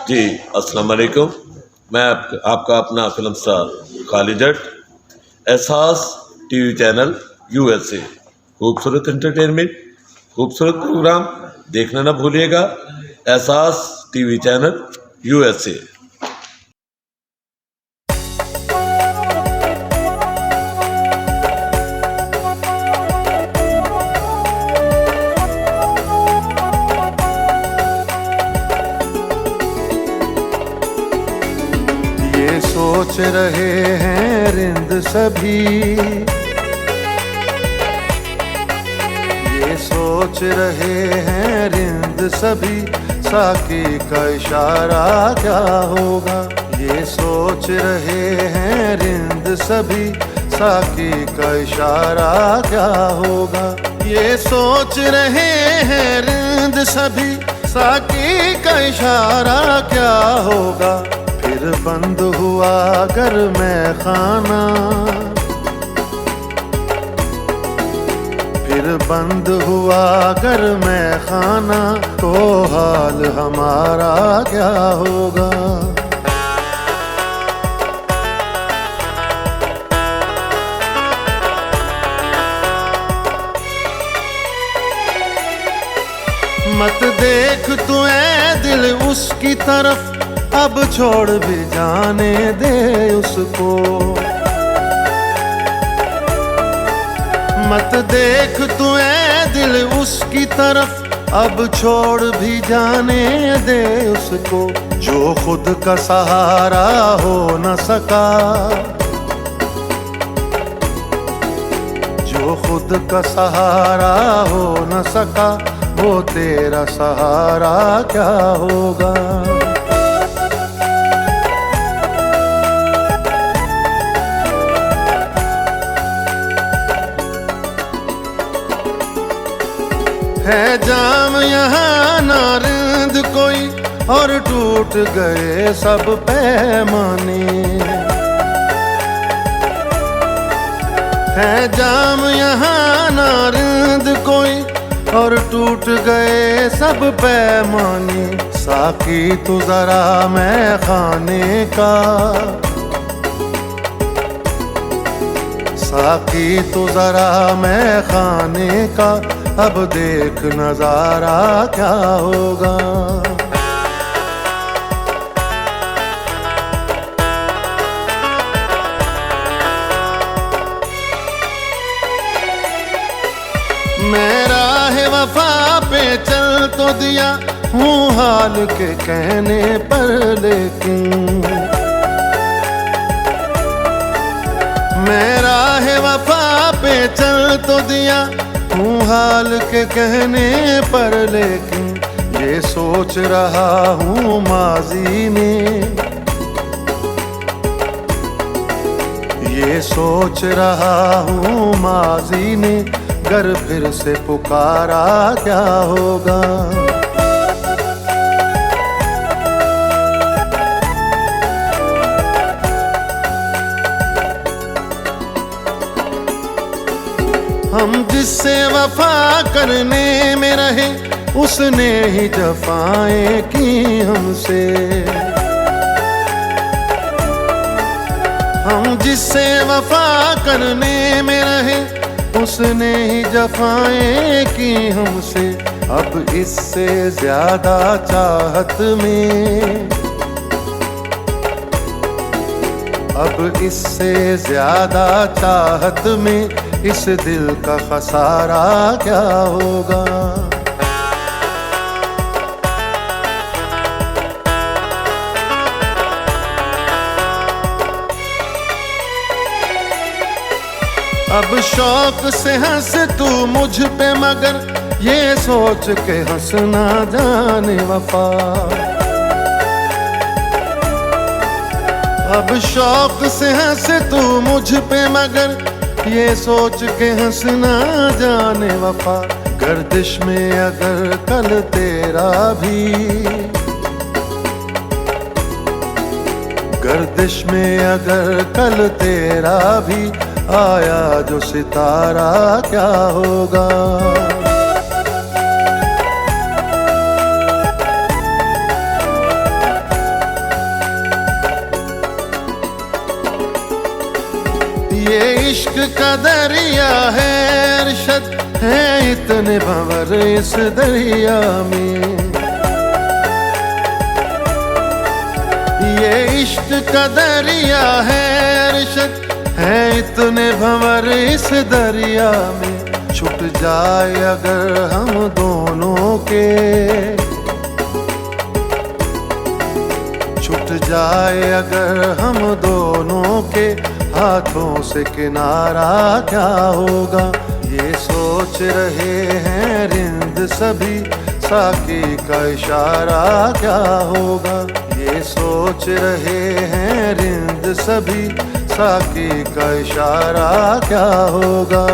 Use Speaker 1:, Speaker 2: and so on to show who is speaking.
Speaker 1: जी अस्सलाम वालेकुम। मैं आपका अपना फिल्म स्टार खालिद जट। एहसास टीवी चैनल यूएसए, खूबसूरत एंटरटेनमेंट, खूबसूरत प्रोग्राम देखना ना भूलिएगा। एहसास टीवी चैनल यूएसए।
Speaker 2: सोच रहे हैं रिंद सभी, ये सोच रहे हैं रिंद सभी, साकी का इशारा क्या होगा। ये सोच रहे हैं रिंद सभी, साकी का इशारा क्या होगा। ये सोच रहे हैं रिंद सभी, साकी का इशारा क्या होगा। फिर बंद हुआ घर में खाना, फिर बंद हुआ घर में खाना, तो हाल हमारा क्या होगा। मत देख तू ऐ दिल उसकी तरफ, अब छोड़ भी जाने दे उसको। मत देख तू ऐ दिल उसकी तरफ, अब छोड़ भी जाने दे उसको। जो खुद का सहारा हो न सका, जो खुद का सहारा हो न सका, वो तेरा सहारा क्या होगा। है जाम यहाँ नारंद कोई, और टूट गए सब पैमाने। है जाम यहाँ नारंद कोई, और टूट गए सब पैमाने। साकी तू जरा मैं खाने का, साकी तू जरा मैं खाने का, अब देख नजारा क्या होगा। मेरा है वफा पे चल तो दिया हूँ हाल के कहने पर, लेकिन मेरा है वफा पे चल तो दिया हूँ हाल के कहने पर, लेकिन ये सोच रहा हूँ माजी में, ये सोच रहा हूँ माजी में, घर फिर से पुकारा क्या होगा। हम जिससे वफा करने में रहे, उसने ही जफाएं की हमसे। हम जिससे वफा करने में रहे, उसने ही जफाएं की हमसे। अब इससे ज्यादा चाहत में, अब इससे ज्यादा चाहत में, इस दिल का खसारा क्या होगा। अब शौक से हंस तू मुझ पे, मगर ये सोच के हंसना जाने वफा। अब शौक से हंस तू मुझ पे, मगर ये सोच के हंसना जाने वफा। गर्दिश में अगर कल तेरा भी, गर्दिश में अगर कल तेरा भी आया जो सितारा क्या होगा। इश्क का दरिया है अरशद, है इतने भंवर इस दरिया में। ये इश्क का दरिया है अरशद, है इतने भंवर इस दरिया में। छूट जाए अगर हम दोनों के, छूट जाए अगर हम दोनों के हाथों से किनारा क्या होगा। ये सोच रहे हैं रिंद सभी, साकी का इशारा क्या होगा। ये सोच रहे हैं रिंद सभी, साकी का इशारा क्या होगा।